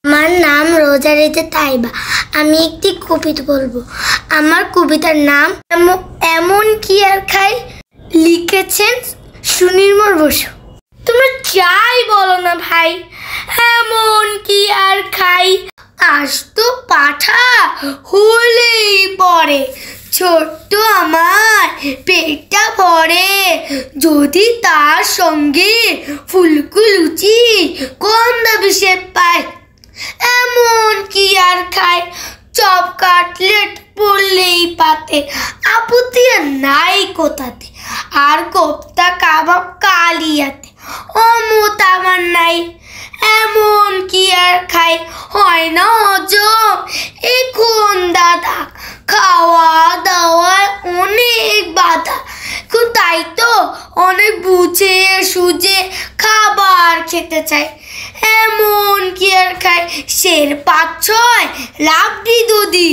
আমার নাম রোজারিতে তাইবা। আমি একটি কবিতা বলবো। আমার কবিতার নাম এমন কি আর খাই, লিখেছেন সুনির্মল বসু। তোমরা যাই বলো না ভাই, এমন কি আর খাই, আজ তো পাঠা হলেই পরে, ছোট্ট আমার পেটটা ভরে, যদি তার সঙ্গে ফুলকো লুচি কম দাবি সে পায়। এমন কি আর খায়, চপ কাটলেট পড়লেই পাতে, আপত্তি আর নাই কোথাতে, আর কোপ্তা কাবাব কালিয়াতে অমত আমার নাই। এমন কি আর খাই, হয় না হজম এখন দাদা, খাওয়া দাওয়ায় অনেক বাধা, তাই তো অনেক বুঝে সুঝে খাবার খেতে চাই। এমন কি আর খাই, সের ৫-৬ লাভি দুদি,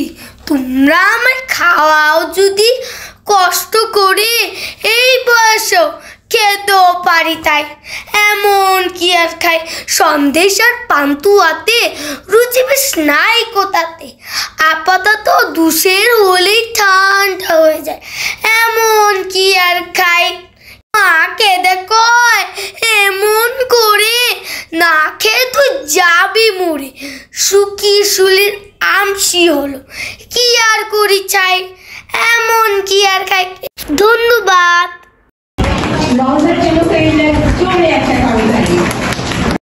তোমরা আমায় খাওয়াও যদি, কষ্ট করে এই বয়সেও খেতেও পারি তাই। এমন কি আর খাই, সন্দেশ আর পান্তুয়াতে রুচি বেশ নাই কোথাতে, আপাতত দুশের হলেই ঠান্ডা হয়ে যায়। এমন কি আর খাই, মা কেঁদে কয় এমন করে, না খেয়ে তুই যাবি মরে, শুকিয়ে শুলির আমসি হলো, কি আর করি চাই। এমন কি আর খাই। ধন্যবাদ।